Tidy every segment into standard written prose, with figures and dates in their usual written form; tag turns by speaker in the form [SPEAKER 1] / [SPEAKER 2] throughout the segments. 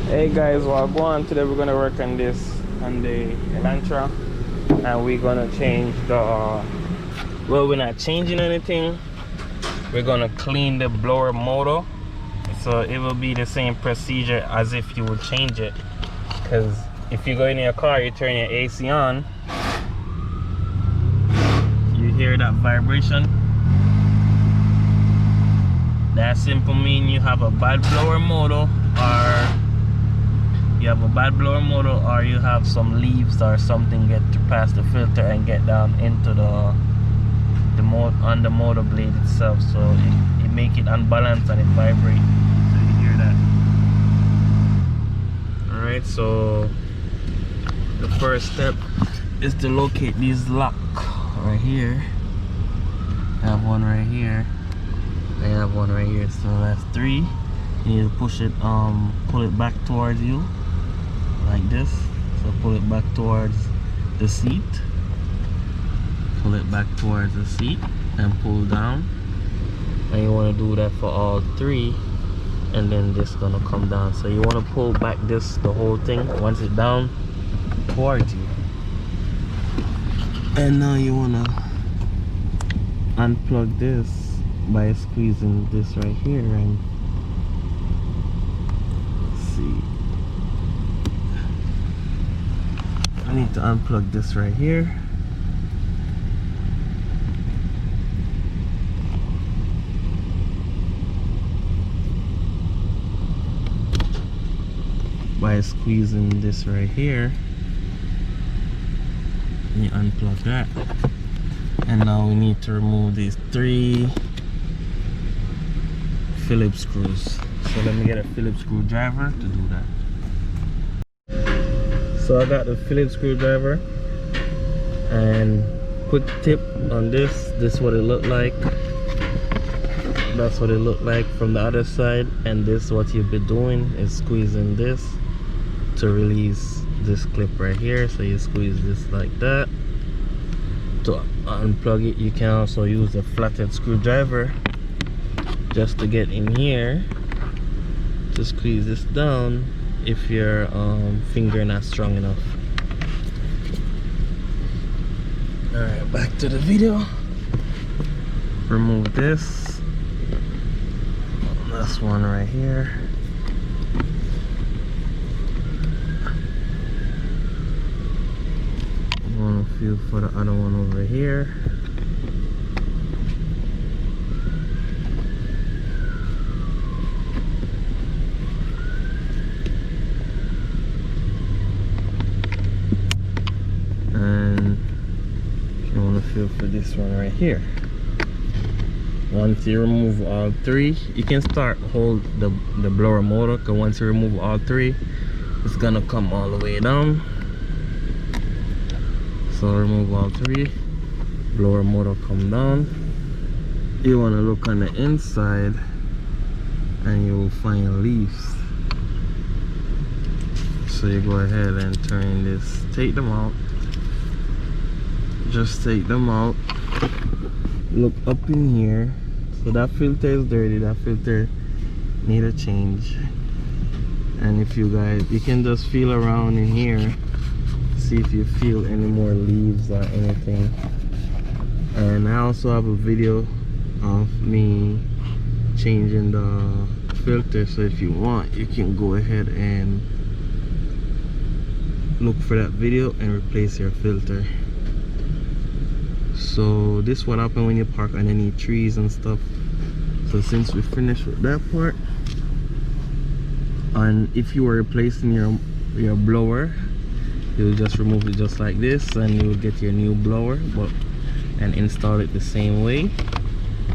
[SPEAKER 1] Hey guys, well go on today we're gonna work on this on the Elantra, and we're gonna change the well, we're not changing anything. We're gonna clean the blower motor, so it will be the same procedure as if you would change it. Because if you go in your car, you turn your AC on, you hear that vibration. That simple mean you have a bad blower motor, or you have a bad blower motor, or you have some leaves or something get to pass the filter and get down into the motor blade itself, so it make it unbalanced and it vibrate, so you hear that. Alright, so the first step is to locate these lock right here. I have one right here, I have one right here, so that's 3. You need to push it, pull it back towards you like this. So pull it back towards the seat, pull it back towards the seat and pull down, and you want to do that for all 3, and then this is gonna come down. So you want to pull back the whole thing once it's down towards you, and now you want to unplug this by squeezing this right here, and see, I need to unplug this right here. By squeezing this right here, you unplug that, and now we need to remove these 3 Phillips screws. So let me get a Phillips screwdriver to do that. So I got the Phillips screwdriver, and quick tip on this is what it looked like. That's what it looked like from the other side, and this, what you'll be doing is squeezing this to release this clip right here. So you squeeze this like that to unplug it. You can also use a flathead screwdriver just to get in here to squeeze this down if your finger not strong enough. Alright, back to the video. Remove this. This one right here. I want to feel for the other one over here. And you want to feel for this one right here. Once you remove all 3, you can start hold the blower motor, because once you remove all 3, it's gonna come all the way down. So remove all 3, blower motor come down. You want to look on the inside, and you will find leaves. So you go ahead and turn this, take them out. Just take them out. Look up in here. So that filter is dirty, that filter need a change. And if you guys, you can just feel around in here, see if you feel any more leaves or anything. And I also have a video of me changing the filter, so if you want, you can go ahead and look for that video and replace your filter. So this what happen when you park underneath trees and stuff. So since we finished with that part, and if you were replacing your blower, you'll just remove it just like this, and you will get your new blower, and install it the same way.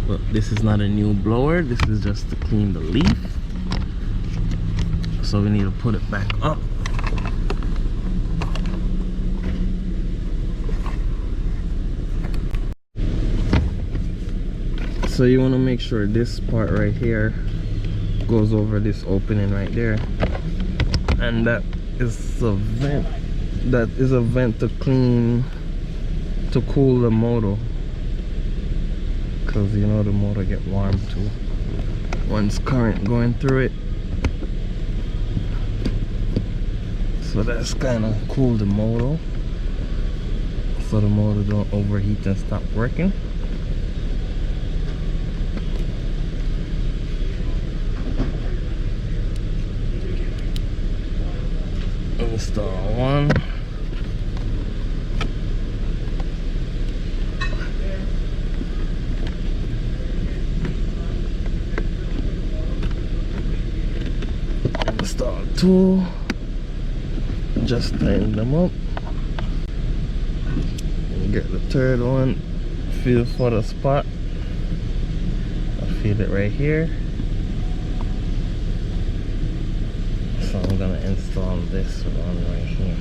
[SPEAKER 1] But this is not a new blower, this is just to clean the leaf. So we need to put it back up. So you want to make sure this part right here goes over this opening right there, and that is a vent. That is a vent to cool the motor, because you know the motor get warm too once current going through it. So that's kind of cool, the motor, so the motor don't overheat and stop working. Install one. Install two. Just tighten them up. And get the third one. Feel for the spot. I feel it right here. So I'm gonna install this one right here.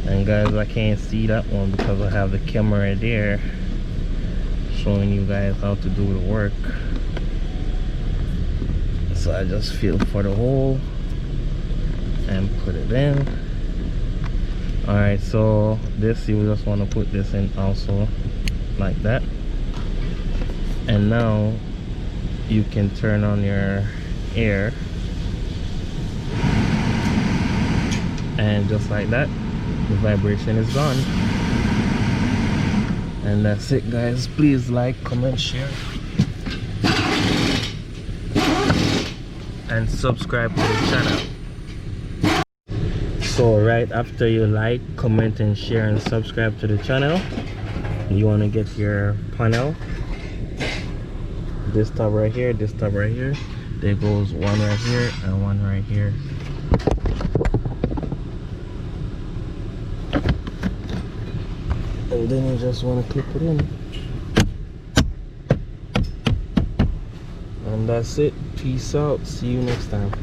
[SPEAKER 1] And guys, I can't see that one because I have the camera there showing you guys how to do the work. So I just feel for the hole and put it in. Alright, so this, you just want to put this in also like that. And now you can turn on your air, and just like that, the vibration is gone. And that's it, guys. Please like, comment, share, and subscribe to the channel. So right after you like, comment, and share and subscribe to the channel, you want to get your panel, this tab right here, this tab right here. There goes one right here and one right here. And then you just want to clip it in. And that's it. Peace out. See you next time.